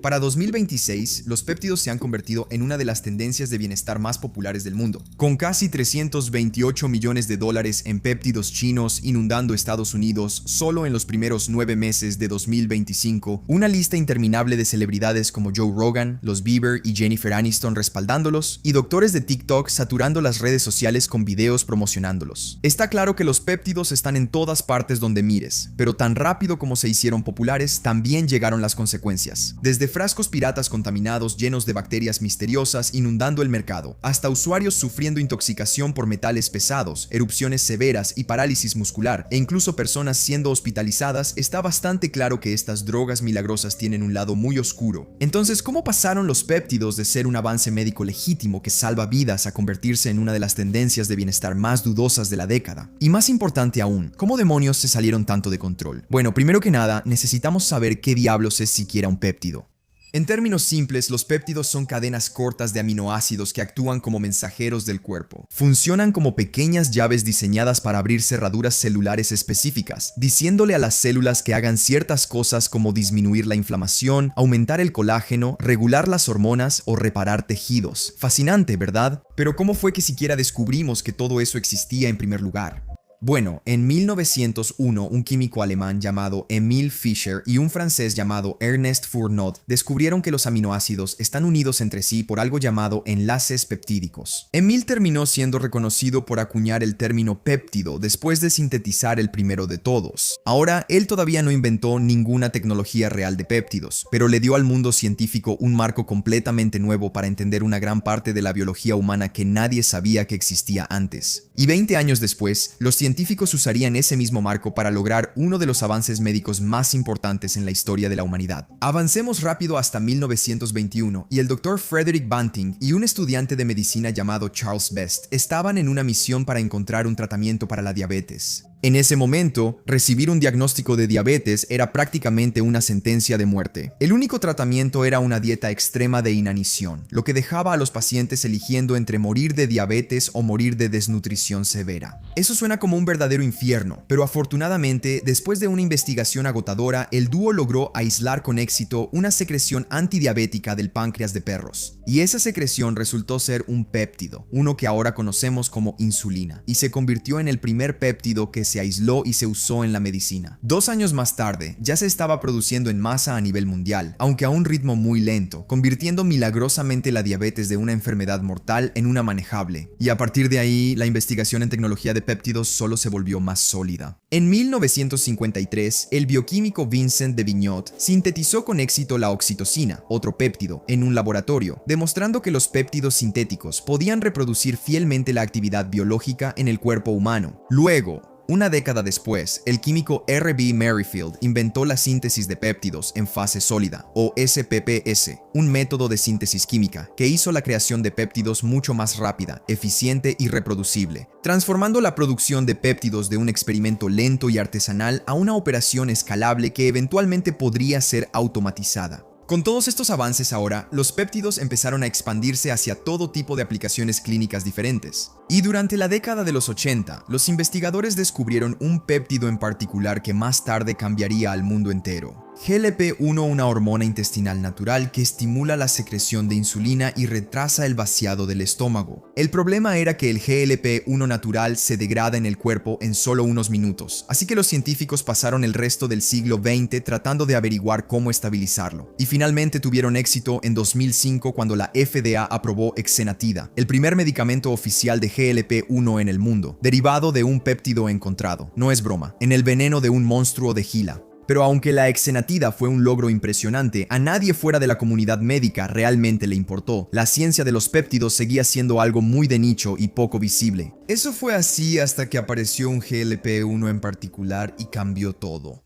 Para 2026, los péptidos se han convertido en una de las tendencias de bienestar más populares del mundo, con casi 328 millones de dólares en péptidos chinos inundando Estados Unidos solo en los primeros 9 meses de 2025, una lista interminable de celebridades como Joe Rogan, los Bieber y Jennifer Aniston respaldándolos, y doctores de TikTok saturando las redes sociales con videos promocionándolos. Está claro que los péptidos están en todas partes donde mires, pero tan rápido como se hicieron populares, también llegaron las consecuencias. Desde frascos piratas contaminados llenos de bacterias misteriosas inundando el mercado, hasta usuarios sufriendo intoxicación por metales pesados, erupciones severas y parálisis muscular, e incluso personas siendo hospitalizadas, está bastante claro que estas drogas milagrosas tienen un lado muy oscuro. Entonces, ¿cómo pasaron los péptidos de ser un avance médico legítimo que salva vidas a convertirse en una de las tendencias de bienestar más dudosas de la década? Y más importante aún, ¿cómo demonios se salieron tanto de control? Bueno, primero que nada, necesitamos saber qué diablos es siquiera un péptido. En términos simples, los péptidos son cadenas cortas de aminoácidos que actúan como mensajeros del cuerpo. Funcionan como pequeñas llaves diseñadas para abrir cerraduras celulares específicas, diciéndole a las células que hagan ciertas cosas como disminuir la inflamación, aumentar el colágeno, regular las hormonas o reparar tejidos. Fascinante, ¿verdad? Pero ¿cómo fue que siquiera descubrimos que todo eso existía en primer lugar? Bueno, en 1901, un químico alemán llamado Emil Fischer y un francés llamado Ernest Fourneau descubrieron que los aminoácidos están unidos entre sí por algo llamado enlaces peptídicos. Emil terminó siendo reconocido por acuñar el término péptido después de sintetizar el primero de todos. Ahora, él todavía no inventó ninguna tecnología real de péptidos, pero le dio al mundo científico un marco completamente nuevo para entender una gran parte de la biología humana que nadie sabía que existía antes. Y 20 años después, los científicos usarían ese mismo marco para lograr uno de los avances médicos más importantes en la historia de la humanidad. Avancemos rápido hasta 1921 y el Dr. Frederick Banting y un estudiante de medicina llamado Charles Best estaban en una misión para encontrar un tratamiento para la diabetes. En ese momento, recibir un diagnóstico de diabetes era prácticamente una sentencia de muerte. El único tratamiento era una dieta extrema de inanición, lo que dejaba a los pacientes eligiendo entre morir de diabetes o morir de desnutrición severa. Eso suena como un verdadero infierno, pero afortunadamente, después de una investigación agotadora, el dúo logró aislar con éxito una secreción antidiabética del páncreas de perros. Y esa secreción resultó ser un péptido, uno que ahora conocemos como insulina, y se convirtió en el primer péptido que se aisló y se usó en la medicina. 2 años más tarde, ya se estaba produciendo en masa a nivel mundial, aunque a un ritmo muy lento, convirtiendo milagrosamente la diabetes de una enfermedad mortal en una manejable. Y a partir de ahí, la investigación en tecnología de péptidos solo se volvió más sólida. En 1953, el bioquímico Vincent de Vignot sintetizó con éxito la oxitocina, otro péptido, en un laboratorio, demostrando que los péptidos sintéticos podían reproducir fielmente la actividad biológica en el cuerpo humano. Luego, una década después, el químico R.B. Merrifield inventó la síntesis de péptidos en fase sólida, o SPPS, un método de síntesis química que hizo la creación de péptidos mucho más rápida, eficiente y reproducible, transformando la producción de péptidos de un experimento lento y artesanal a una operación escalable que eventualmente podría ser automatizada. Con todos estos avances ahora, los péptidos empezaron a expandirse hacia todo tipo de aplicaciones clínicas diferentes. Y durante la década de los 80, los investigadores descubrieron un péptido en particular que más tarde cambiaría al mundo entero. GLP-1, una hormona intestinal natural que estimula la secreción de insulina y retrasa el vaciado del estómago. El problema era que el GLP-1 natural se degrada en el cuerpo en solo unos minutos, así que los científicos pasaron el resto del siglo XX tratando de averiguar cómo estabilizarlo. Y finalmente tuvieron éxito en 2005 cuando la FDA aprobó Exenatida, el primer medicamento oficial de GLP-1 en el mundo, derivado de un péptido encontrado, no es broma, en el veneno de un monstruo de Gila. Pero aunque la Exenatida fue un logro impresionante, a nadie fuera de la comunidad médica realmente le importó. La ciencia de los péptidos seguía siendo algo muy de nicho y poco visible. Eso fue así hasta que apareció un GLP-1 en particular y cambió todo.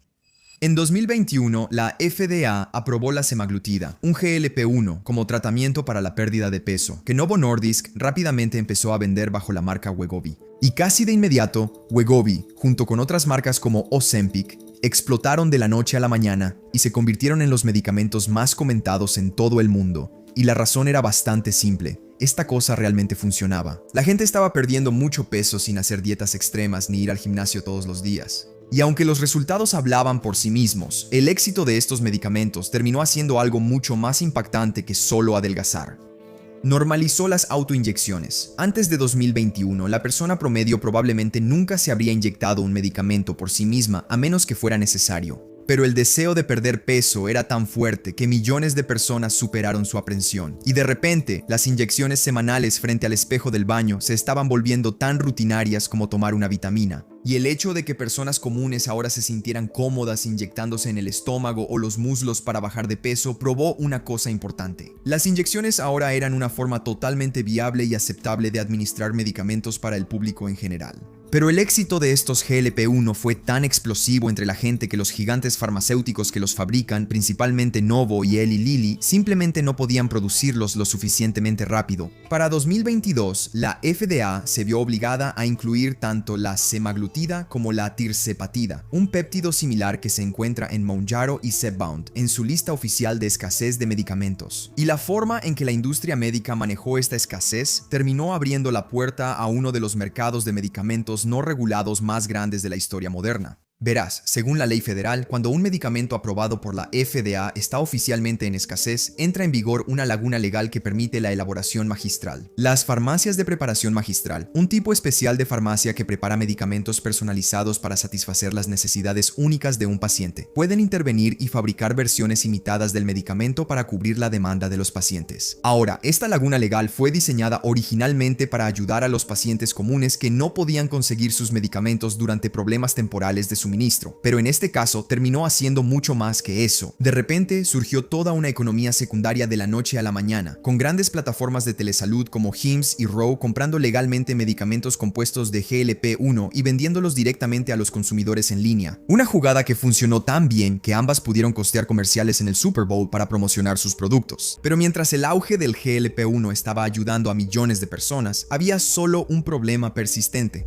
En 2021, la FDA aprobó la semaglutida, un GLP-1, como tratamiento para la pérdida de peso, que Novo Nordisk rápidamente empezó a vender bajo la marca Wegovy. Y casi de inmediato, Wegovy, junto con otras marcas como Ozempic, explotaron de la noche a la mañana y se convirtieron en los medicamentos más comentados en todo el mundo. Y la razón era bastante simple. Esta cosa realmente funcionaba. La gente estaba perdiendo mucho peso sin hacer dietas extremas ni ir al gimnasio todos los días. Y aunque los resultados hablaban por sí mismos, el éxito de estos medicamentos terminó haciendo algo mucho más impactante que solo adelgazar. Normalizó las autoinyecciones. Antes de 2021, la persona promedio probablemente nunca se habría inyectado un medicamento por sí misma a menos que fuera necesario. Pero el deseo de perder peso era tan fuerte que millones de personas superaron su aprensión. Y de repente, las inyecciones semanales frente al espejo del baño se estaban volviendo tan rutinarias como tomar una vitamina. Y el hecho de que personas comunes ahora se sintieran cómodas inyectándose en el estómago o los muslos para bajar de peso probó una cosa importante. Las inyecciones ahora eran una forma totalmente viable y aceptable de administrar medicamentos para el público en general. Pero el éxito de estos GLP-1 fue tan explosivo entre la gente que los gigantes farmacéuticos que los fabrican, principalmente Novo y Eli Lilly, simplemente no podían producirlos lo suficientemente rápido. Para 2022, la FDA se vio obligada a incluir tanto la semaglutida como la tirzepatida, un péptido similar que se encuentra en Mounjaro y Zepbound, en su lista oficial de escasez de medicamentos. Y la forma en que la industria médica manejó esta escasez terminó abriendo la puerta a uno de los mercados de medicamentos no regulados más grandes de la historia moderna. Verás, según la ley federal, cuando un medicamento aprobado por la FDA está oficialmente en escasez, entra en vigor una laguna legal que permite la elaboración magistral. Las farmacias de preparación magistral, un tipo especial de farmacia que prepara medicamentos personalizados para satisfacer las necesidades únicas de un paciente, pueden intervenir y fabricar versiones imitadas del medicamento para cubrir la demanda de los pacientes. Ahora, esta laguna legal fue diseñada originalmente para ayudar a los pacientes comunes que no podían conseguir sus medicamentos durante problemas temporales de suministro, pero en este caso terminó haciendo mucho más que eso. De repente surgió toda una economía secundaria de la noche a la mañana, con grandes plataformas de telesalud como Hims y Ro comprando legalmente medicamentos compuestos de GLP-1 y vendiéndolos directamente a los consumidores en línea. Una jugada que funcionó tan bien que ambas pudieron costear comerciales en el Super Bowl para promocionar sus productos. Pero mientras el auge del GLP-1 estaba ayudando a millones de personas, había solo un problema persistente.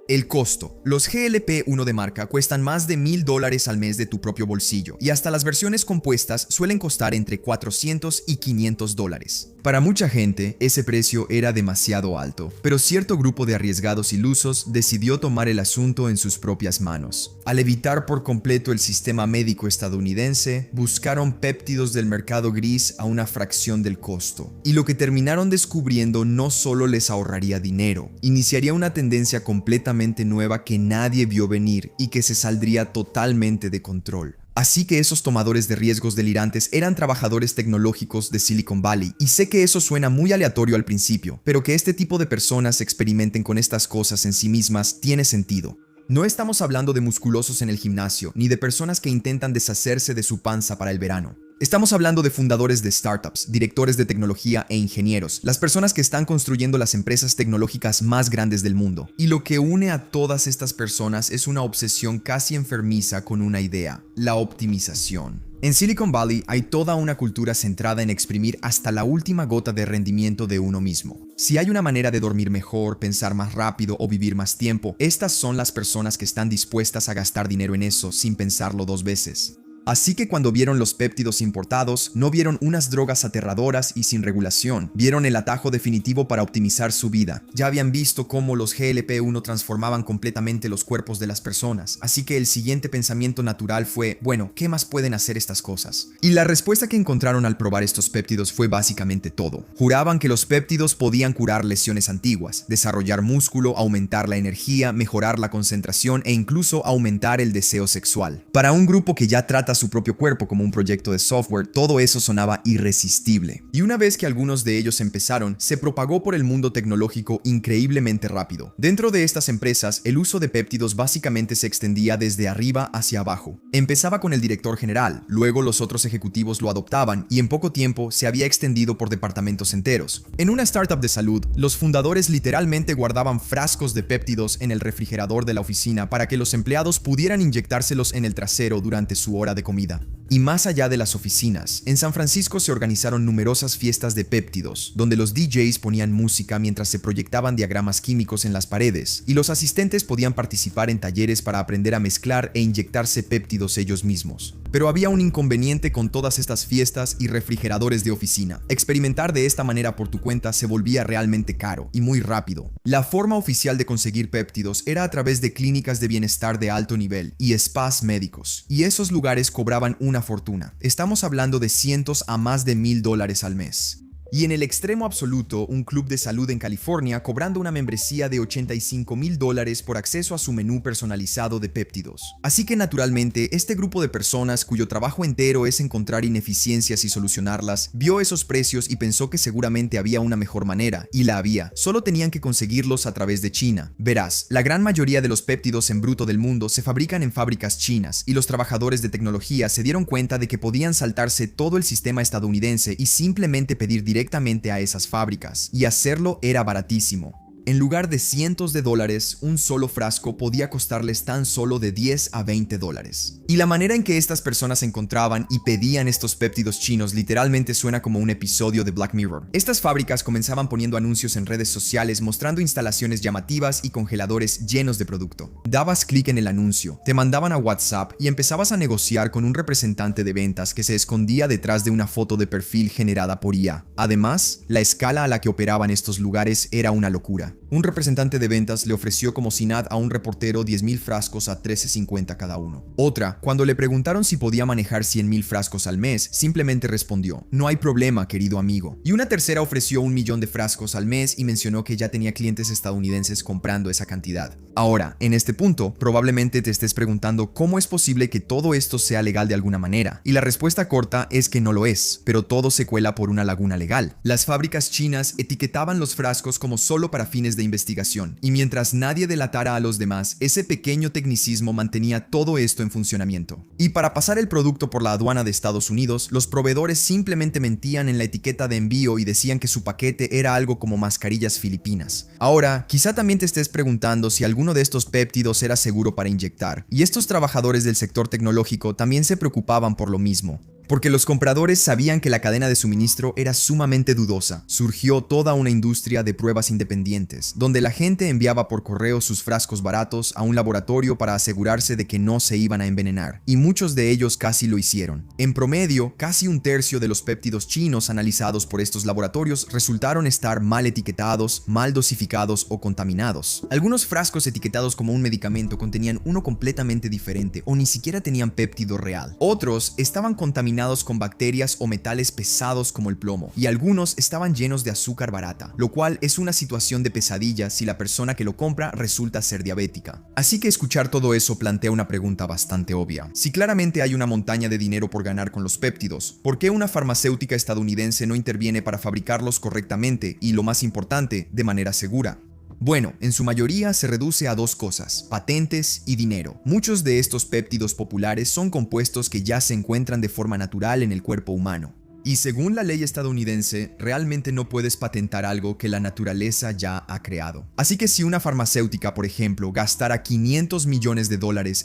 El costo. Los GLP-1 de marca cuestan más de $1,000 al mes de tu propio bolsillo, y hasta las versiones compuestas suelen costar entre $400 y $500. Para mucha gente, ese precio era demasiado alto, pero cierto grupo de arriesgados ilusos decidió tomar el asunto en sus propias manos. Al evitar por completo el sistema médico estadounidense, buscaron péptidos del mercado gris a una fracción del costo. Y lo que terminaron descubriendo no solo les ahorraría dinero, iniciaría una tendencia completamente nueva que nadie vio venir y que se saldría totalmente de control. Así que esos tomadores de riesgos delirantes eran trabajadores tecnológicos de Silicon Valley, y sé que eso suena muy aleatorio al principio, pero que este tipo de personas experimenten con estas cosas en sí mismas tiene sentido. No estamos hablando de musculosos en el gimnasio, ni de personas que intentan deshacerse de su panza para el verano. Estamos hablando de fundadores de startups, directores de tecnología e ingenieros, las personas que están construyendo las empresas tecnológicas más grandes del mundo. Y lo que une a todas estas personas es una obsesión casi enfermiza con una idea: la optimización. En Silicon Valley hay toda una cultura centrada en exprimir hasta la última gota de rendimiento de uno mismo. Si hay una manera de dormir mejor, pensar más rápido o vivir más tiempo, estas son las personas que están dispuestas a gastar dinero en eso sin pensarlo dos veces. Así que cuando vieron los péptidos importados, no vieron unas drogas aterradoras y sin regulación, vieron el atajo definitivo para optimizar su vida. Ya habían visto cómo los GLP-1 transformaban completamente los cuerpos de las personas, así que el siguiente pensamiento natural fue, bueno, ¿qué más pueden hacer estas cosas? Y la respuesta que encontraron al probar estos péptidos fue básicamente todo. Juraban que los péptidos podían curar lesiones antiguas, desarrollar músculo, aumentar la energía, mejorar la concentración e incluso aumentar el deseo sexual. Para un grupo que ya trata su propio cuerpo como un proyecto de software, todo eso sonaba irresistible. Y una vez que algunos de ellos empezaron, se propagó por el mundo tecnológico increíblemente rápido. Dentro de estas empresas, el uso de péptidos básicamente se extendía desde arriba hacia abajo. Empezaba con el director general, luego los otros ejecutivos lo adoptaban y en poco tiempo se había extendido por departamentos enteros. En una startup de salud, los fundadores literalmente guardaban frascos de péptidos en el refrigerador de la oficina para que los empleados pudieran inyectárselos en el trasero durante su hora de comida. Y más allá de las oficinas, en San Francisco se organizaron numerosas fiestas de péptidos, donde los DJs ponían música mientras se proyectaban diagramas químicos en las paredes, y los asistentes podían participar en talleres para aprender a mezclar e inyectarse péptidos ellos mismos. Pero había un inconveniente con todas estas fiestas y refrigeradores de oficina. Experimentar de esta manera por tu cuenta se volvía realmente caro y muy rápido. La forma oficial de conseguir péptidos era a través de clínicas de bienestar de alto nivel y spas médicos, y esos lugares cobraban una fortuna. Estamos hablando de cientos a más de $1000 al mes. Y en el extremo absoluto, un club de salud en California cobrando una membresía de $85,000 por acceso a su menú personalizado de péptidos. Así que naturalmente, este grupo de personas cuyo trabajo entero es encontrar ineficiencias y solucionarlas, vio esos precios y pensó que seguramente había una mejor manera, y la había. Solo tenían que conseguirlos a través de China. Verás, la gran mayoría de los péptidos en bruto del mundo se fabrican en fábricas chinas, y los trabajadores de tecnología se dieron cuenta de que podían saltarse todo el sistema estadounidense y simplemente pedir directamente a esas fábricas, y hacerlo era baratísimo. En lugar de cientos de dólares, un solo frasco podía costarles tan solo de $10 a $20. Y la manera en que estas personas encontraban y pedían estos péptidos chinos literalmente suena como un episodio de Black Mirror. Estas fábricas comenzaban poniendo anuncios en redes sociales mostrando instalaciones llamativas y congeladores llenos de producto. Dabas clic en el anuncio, te mandaban a WhatsApp y empezabas a negociar con un representante de ventas que se escondía detrás de una foto de perfil generada por IA. Además, la escala a la que operaban estos lugares era una locura. Un representante de ventas le ofreció como SINAD a un reportero 10,000 frascos a $13.50 cada uno. Otra, cuando le preguntaron si podía manejar 100,000 frascos al mes, simplemente respondió: "No hay problema, querido amigo". Y una tercera ofreció 1,000,000 de frascos al mes y mencionó que ya tenía clientes estadounidenses comprando esa cantidad. Ahora, en este punto, probablemente te estés preguntando cómo es posible que todo esto sea legal de alguna manera. Y la respuesta corta es que no lo es, pero todo se cuela por una laguna legal. Las fábricas chinas etiquetaban los frascos como solo para fines de investigación, y mientras nadie delatara a los demás, ese pequeño tecnicismo mantenía todo esto en funcionamiento. Y para pasar el producto por la aduana de Estados Unidos, los proveedores simplemente mentían en la etiqueta de envío y decían que su paquete era algo como mascarillas filipinas. Ahora, quizá también te estés preguntando si alguno de estos péptidos era seguro para inyectar, y estos trabajadores del sector tecnológico también se preocupaban por lo mismo. Porque los compradores sabían que la cadena de suministro era sumamente dudosa. Surgió toda una industria de pruebas independientes, donde la gente enviaba por correo sus frascos baratos a un laboratorio para asegurarse de que no se iban a envenenar, y muchos de ellos casi lo hicieron. En promedio, casi un tercio de los péptidos chinos analizados por estos laboratorios resultaron estar mal etiquetados, mal dosificados o contaminados. Algunos frascos etiquetados como un medicamento contenían uno completamente diferente o ni siquiera tenían péptido real. Otros estaban contaminados con bacterias o metales pesados como el plomo, y algunos estaban llenos de azúcar barata, lo cual es una situación de pesadilla si la persona que lo compra resulta ser diabética. Así que escuchar todo eso plantea una pregunta bastante obvia. Si claramente hay una montaña de dinero por ganar con los péptidos, ¿por qué una farmacéutica estadounidense no interviene para fabricarlos correctamente y, lo más importante, de manera segura? Bueno, en su mayoría se reduce a dos cosas: patentes y dinero. Muchos de estos péptidos populares son compuestos que ya se encuentran de forma natural en el cuerpo humano. Y según la ley estadounidense, realmente no puedes patentar algo que la naturaleza ya ha creado. Así que si una farmacéutica, por ejemplo, gastara $500 millones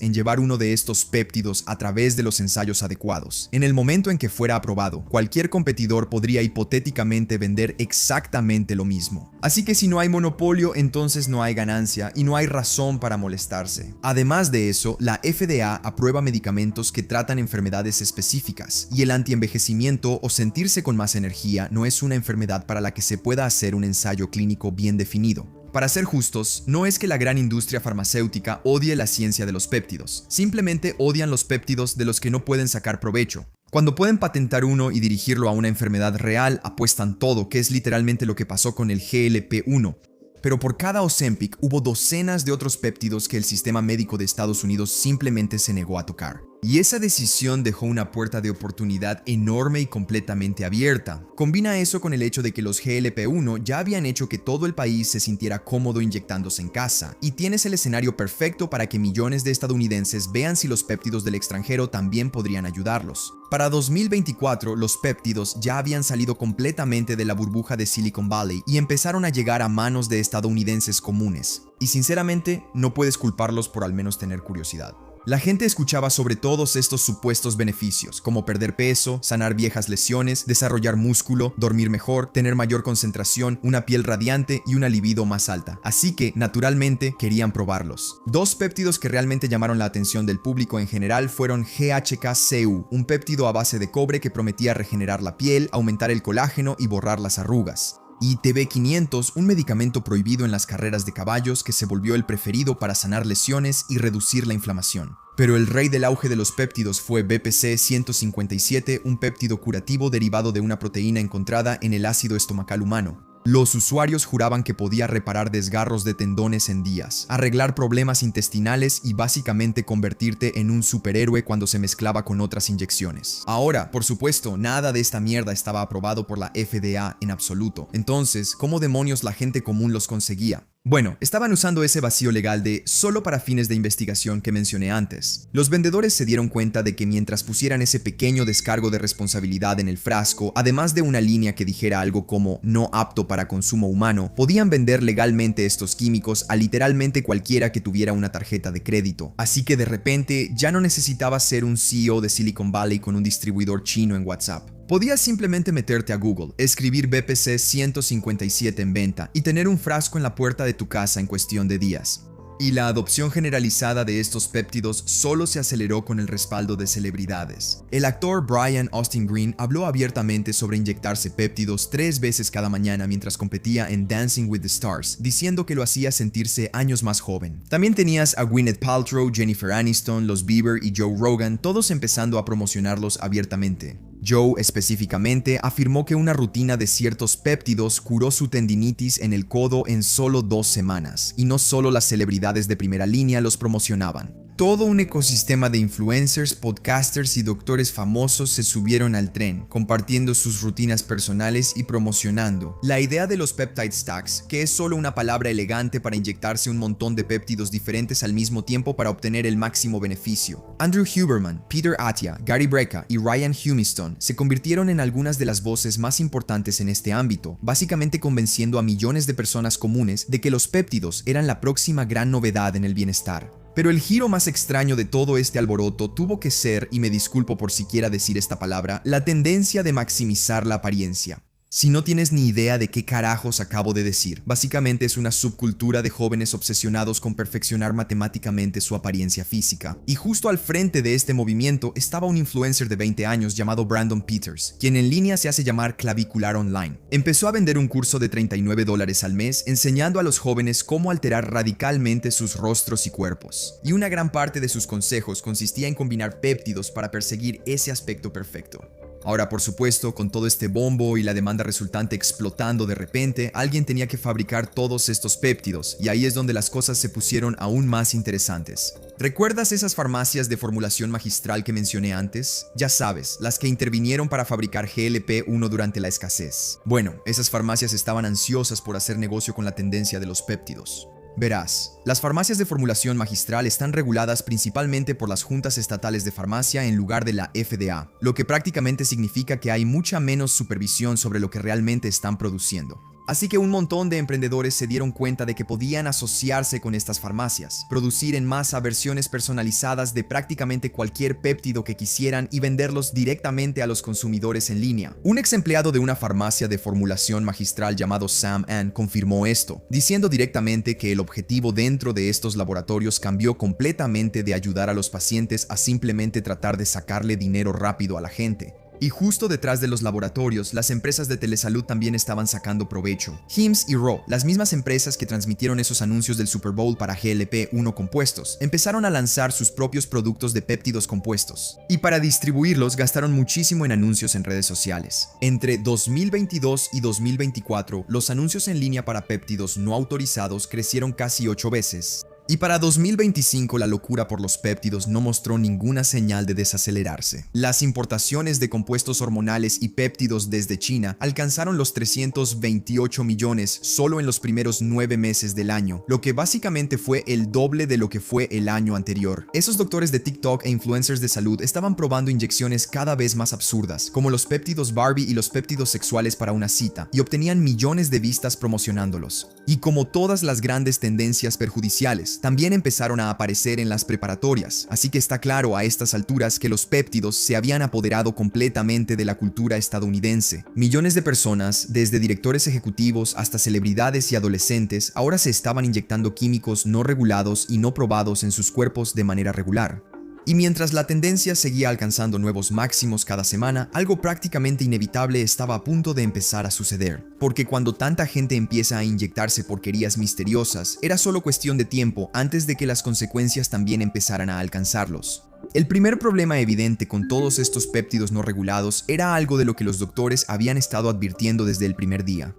en llevar uno de estos péptidos a través de los ensayos adecuados, en el momento en que fuera aprobado, cualquier competidor podría hipotéticamente vender exactamente lo mismo. Así que si no hay monopolio, entonces no hay ganancia y no hay razón para molestarse. Además de eso, la FDA aprueba medicamentos que tratan enfermedades específicas, y el antienvejecimiento o sentirse con más energía no es una enfermedad para la que se pueda hacer un ensayo clínico bien definido. Para ser justos, no es que la gran industria farmacéutica odie la ciencia de los péptidos, simplemente odian los péptidos de los que no pueden sacar provecho. Cuando pueden patentar uno y dirigirlo a una enfermedad real, apuestan todo, que es literalmente lo que pasó con el GLP-1. Pero por cada Ozempic hubo docenas de otros péptidos que el sistema médico de Estados Unidos simplemente se negó a tocar. Y esa decisión dejó una puerta de oportunidad enorme y completamente abierta. Combina eso con el hecho de que los GLP-1 ya habían hecho que todo el país se sintiera cómodo inyectándose en casa, y tienes el escenario perfecto para que millones de estadounidenses vean si los péptidos del extranjero también podrían ayudarlos. Para 2024, los péptidos ya habían salido completamente de la burbuja de Silicon Valley y empezaron a llegar a manos de estadounidenses comunes. Y sinceramente, no puedes culparlos por al menos tener curiosidad. La gente escuchaba sobre todos estos supuestos beneficios, como perder peso, sanar viejas lesiones, desarrollar músculo, dormir mejor, tener mayor concentración, una piel radiante y una libido más alta. Así que, naturalmente, querían probarlos. Dos péptidos que realmente llamaron la atención del público en general fueron GHK-Cu, un péptido a base de cobre que prometía regenerar la piel, aumentar el colágeno y borrar las arrugas. Y TB500, un medicamento prohibido en las carreras de caballos que se volvió el preferido para sanar lesiones y reducir la inflamación. Pero el rey del auge de los péptidos fue BPC-157, un péptido curativo derivado de una proteína encontrada en el ácido estomacal humano. Los usuarios juraban que podía reparar desgarros de tendones en días, arreglar problemas intestinales y básicamente convertirte en un superhéroe cuando se mezclaba con otras inyecciones. Ahora, por supuesto, nada de esta mierda estaba aprobado por la FDA en absoluto. Entonces, ¿cómo demonios la gente común los conseguía? Bueno, estaban usando ese vacío legal de solo para fines de investigación que mencioné antes. Los vendedores se dieron cuenta de que mientras pusieran ese pequeño descargo de responsabilidad en el frasco, además de una línea que dijera algo como no apto para consumo humano, podían vender legalmente estos químicos a literalmente cualquiera que tuviera una tarjeta de crédito. Así que de repente ya no necesitabas ser un CEO de Silicon Valley con un distribuidor chino en WhatsApp. Podías simplemente meterte a Google, escribir BPC 157 en venta y tener un frasco en la puerta de tu casa en cuestión de días. Y la adopción generalizada de estos péptidos solo se aceleró con el respaldo de celebridades. El actor Brian Austin Green habló abiertamente sobre inyectarse péptidos 3 veces cada mañana mientras competía en Dancing with the Stars, diciendo que lo hacía sentirse años más joven. También tenías a Gwyneth Paltrow, Jennifer Aniston, los Bieber y Joe Rogan, todos empezando a promocionarlos abiertamente. Joe específicamente afirmó que una rutina de ciertos péptidos curó su tendinitis en el codo en solo 2 semanas, y no solo las celebridades de primera línea los promocionaban. Todo un ecosistema de influencers, podcasters y doctores famosos se subieron al tren, compartiendo sus rutinas personales y promocionando la idea de los peptide stacks, que es solo una palabra elegante para inyectarse un montón de péptidos diferentes al mismo tiempo para obtener el máximo beneficio. Andrew Huberman, Peter Attia, Gary Brecka y Ryan Humiston se convirtieron en algunas de las voces más importantes en este ámbito, básicamente convenciendo a millones de personas comunes de que los péptidos eran la próxima gran novedad en el bienestar. Pero el giro más extraño de todo este alboroto tuvo que ser, y me disculpo por siquiera decir esta palabra, la tendencia de maximizar la apariencia. Si no tienes ni idea de qué carajos acabo de decir, básicamente es una subcultura de jóvenes obsesionados con perfeccionar matemáticamente su apariencia física. Y justo al frente de este movimiento estaba un influencer de 20 años llamado Brandon Peters, quien en línea se hace llamar Clavicular Online. Empezó a vender un curso de $39 al mes, enseñando a los jóvenes cómo alterar radicalmente sus rostros y cuerpos. Y una gran parte de sus consejos consistía en combinar péptidos para perseguir ese aspecto perfecto. Ahora, por supuesto, con todo este bombo y la demanda resultante explotando de repente, alguien tenía que fabricar todos estos péptidos, y ahí es donde las cosas se pusieron aún más interesantes. ¿Recuerdas esas farmacias de formulación magistral que mencioné antes? Ya sabes, las que intervinieron para fabricar GLP-1 durante la escasez. Bueno, esas farmacias estaban ansiosas por hacer negocio con la tendencia de los péptidos. Verás, las farmacias de formulación magistral están reguladas principalmente por las juntas estatales de farmacia en lugar de la FDA, lo que prácticamente significa que hay mucha menos supervisión sobre lo que realmente están produciendo. Así que un montón de emprendedores se dieron cuenta de que podían asociarse con estas farmacias, producir en masa versiones personalizadas de prácticamente cualquier péptido que quisieran y venderlos directamente a los consumidores en línea. Un ex empleado de una farmacia de formulación magistral llamado Sam Ann confirmó esto, diciendo directamente que el objetivo dentro de estos laboratorios cambió completamente de ayudar a los pacientes a simplemente tratar de sacarle dinero rápido a la gente. Y justo detrás de los laboratorios, las empresas de telesalud también estaban sacando provecho. Hims y Ro, las mismas empresas que transmitieron esos anuncios del Super Bowl para GLP-1 compuestos, empezaron a lanzar sus propios productos de péptidos compuestos. Y para distribuirlos gastaron muchísimo en anuncios en redes sociales. Entre 2022 y 2024, los anuncios en línea para péptidos no autorizados crecieron casi 8 veces. Y para 2025 la locura por los péptidos no mostró ninguna señal de desacelerarse. Las importaciones de compuestos hormonales y péptidos desde China alcanzaron los 328 millones solo en los primeros 9 meses del año, lo que básicamente fue el doble de lo que fue el año anterior. Esos doctores de TikTok e influencers de salud estaban probando inyecciones cada vez más absurdas, como los péptidos Barbie y los péptidos sexuales para una cita, y obtenían millones de vistas promocionándolos. Y como todas las grandes tendencias perjudiciales, también empezaron a aparecer en las preparatorias, así que está claro a estas alturas que los péptidos se habían apoderado completamente de la cultura estadounidense. Millones de personas, desde directores ejecutivos hasta celebridades y adolescentes, ahora se estaban inyectando químicos no regulados y no probados en sus cuerpos de manera regular. Y mientras la tendencia seguía alcanzando nuevos máximos cada semana, algo prácticamente inevitable estaba a punto de empezar a suceder. Porque cuando tanta gente empieza a inyectarse porquerías misteriosas, era solo cuestión de tiempo antes de que las consecuencias también empezaran a alcanzarlos. El primer problema evidente con todos estos péptidos no regulados era algo de lo que los doctores habían estado advirtiendo desde el primer día.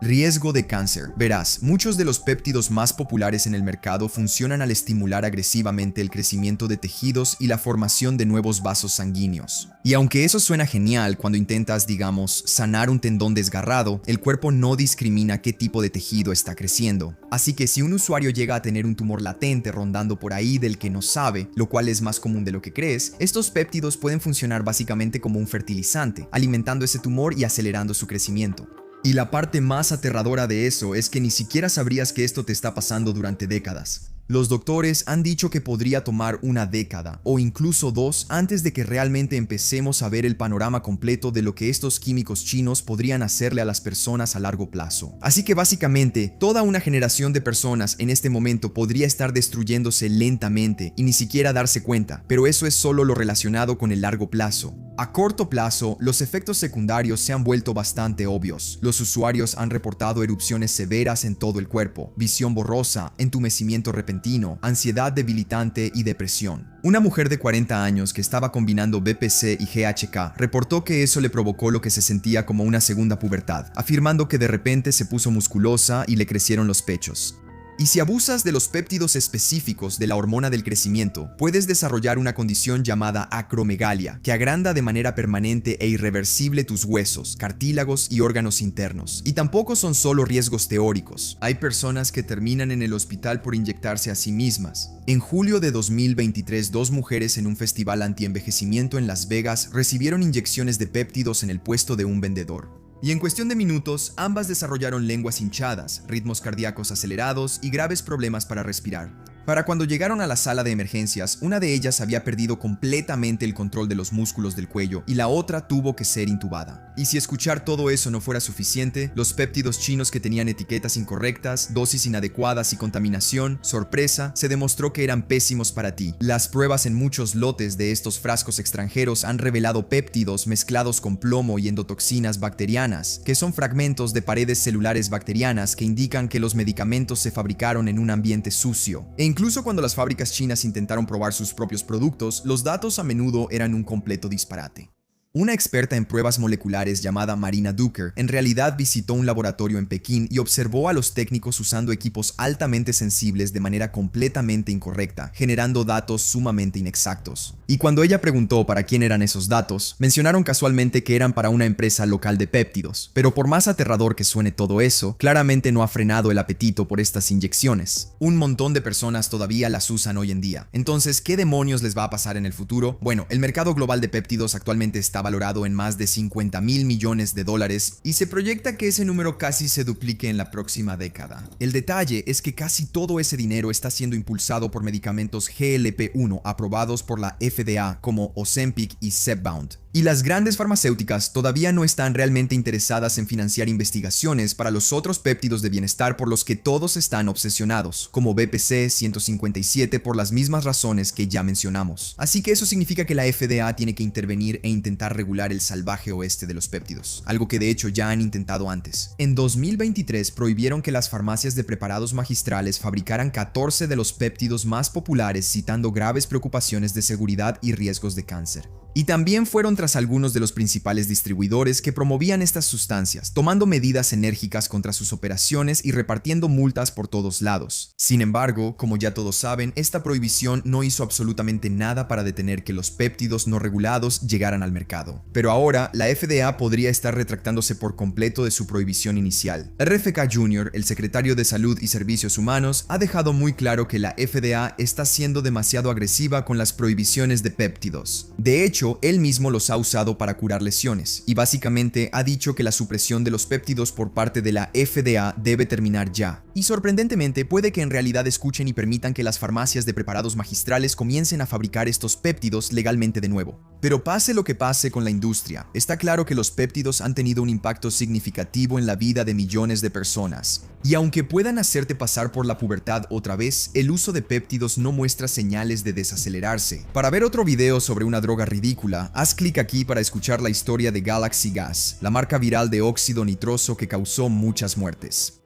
Riesgo de cáncer. Verás, muchos de los péptidos más populares en el mercado funcionan al estimular agresivamente el crecimiento de tejidos y la formación de nuevos vasos sanguíneos. Y aunque eso suena genial cuando intentas, digamos, sanar un tendón desgarrado, el cuerpo no discrimina qué tipo de tejido está creciendo. Así que si un usuario llega a tener un tumor latente rondando por ahí del que no sabe, lo cual es más común de lo que crees, estos péptidos pueden funcionar básicamente como un fertilizante, alimentando ese tumor y acelerando su crecimiento. Y la parte más aterradora de eso es que ni siquiera sabrías que esto te está pasando durante décadas. Los doctores han dicho que podría tomar una década o incluso 2 antes de que realmente empecemos a ver el panorama completo de lo que estos químicos chinos podrían hacerle a las personas a largo plazo. Así que básicamente, toda una generación de personas en este momento podría estar destruyéndose lentamente y ni siquiera darse cuenta, pero eso es solo lo relacionado con el largo plazo. A corto plazo, los efectos secundarios se han vuelto bastante obvios. Los usuarios han reportado erupciones severas en todo el cuerpo, visión borrosa, entumecimiento repentino, ansiedad debilitante y depresión. Una mujer de 40 años que estaba combinando BPC y GHK reportó que eso le provocó lo que se sentía como una segunda pubertad, afirmando que de repente se puso musculosa y le crecieron los pechos. Y si abusas de los péptidos específicos de la hormona del crecimiento, puedes desarrollar una condición llamada acromegalia, que agranda de manera permanente e irreversible tus huesos, cartílagos y órganos internos. Y tampoco son solo riesgos teóricos. Hay personas que terminan en el hospital por inyectarse a sí mismas. En julio de 2023, 2 mujeres en un festival antienvejecimiento en Las Vegas recibieron inyecciones de péptidos en el puesto de un vendedor. Y en cuestión de minutos, ambas desarrollaron lenguas hinchadas, ritmos cardíacos acelerados y graves problemas para respirar. Para cuando llegaron a la sala de emergencias, una de ellas había perdido completamente el control de los músculos del cuello y la otra tuvo que ser intubada. Y si escuchar todo eso no fuera suficiente, los péptidos chinos que tenían etiquetas incorrectas, dosis inadecuadas y contaminación, sorpresa, se demostró que eran pésimos para ti. Las pruebas en muchos lotes de estos frascos extranjeros han revelado péptidos mezclados con plomo y endotoxinas bacterianas, que son fragmentos de paredes celulares bacterianas que indican que los medicamentos se fabricaron en un ambiente sucio. Incluso cuando las fábricas chinas intentaron probar sus propios productos, los datos a menudo eran un completo disparate. Una experta en pruebas moleculares llamada Marina Duker en realidad visitó un laboratorio en Pekín y observó a los técnicos usando equipos altamente sensibles de manera completamente incorrecta, generando datos sumamente inexactos. Y cuando ella preguntó para quién eran esos datos, mencionaron casualmente que eran para una empresa local de péptidos. Pero por más aterrador que suene todo eso, claramente no ha frenado el apetito por estas inyecciones. Un montón de personas todavía las usan hoy en día. Entonces, ¿qué demonios les va a pasar en el futuro? Bueno, el mercado global de péptidos actualmente está valorado en más de $50 mil millones y se proyecta que ese número casi se duplique en la próxima década. El detalle es que casi todo ese dinero está siendo impulsado por medicamentos GLP-1 aprobados por la FDA como Ozempic y Zepbound. Y las grandes farmacéuticas todavía no están realmente interesadas en financiar investigaciones para los otros péptidos de bienestar por los que todos están obsesionados, como BPC 157 por las mismas razones que ya mencionamos. Así que eso significa que la FDA tiene que intervenir e intentar regular el salvaje oeste de los péptidos, algo que de hecho ya han intentado antes. En 2023 prohibieron que las farmacias de preparados magistrales fabricaran 14 de los péptidos más populares, citando graves preocupaciones de seguridad y riesgos de cáncer. Y también fueron tras algunos de los principales distribuidores que promovían estas sustancias, tomando medidas enérgicas contra sus operaciones y repartiendo multas por todos lados. Sin embargo, como ya todos saben, esta prohibición no hizo absolutamente nada para detener que los péptidos no regulados llegaran al mercado. Pero ahora, la FDA podría estar retractándose por completo de su prohibición inicial. RFK Jr., el secretario de Salud y Servicios Humanos, ha dejado muy claro que la FDA está siendo demasiado agresiva con las prohibiciones de péptidos. De hecho, hecho, él mismo los ha usado para curar lesiones, y básicamente ha dicho que la supresión de los péptidos por parte de la FDA debe terminar ya. Y sorprendentemente, puede que en realidad escuchen y permitan que las farmacias de preparados magistrales comiencen a fabricar estos péptidos legalmente de nuevo. Pero pase lo que pase con la industria, está claro que los péptidos han tenido un impacto significativo en la vida de millones de personas. Y aunque puedan hacerte pasar por la pubertad otra vez, el uso de péptidos no muestra señales de desacelerarse. Para ver otro video sobre una droga ridícula, haz clic aquí para escuchar la historia de Galaxy Gas, la marca viral de óxido nitroso que causó muchas muertes.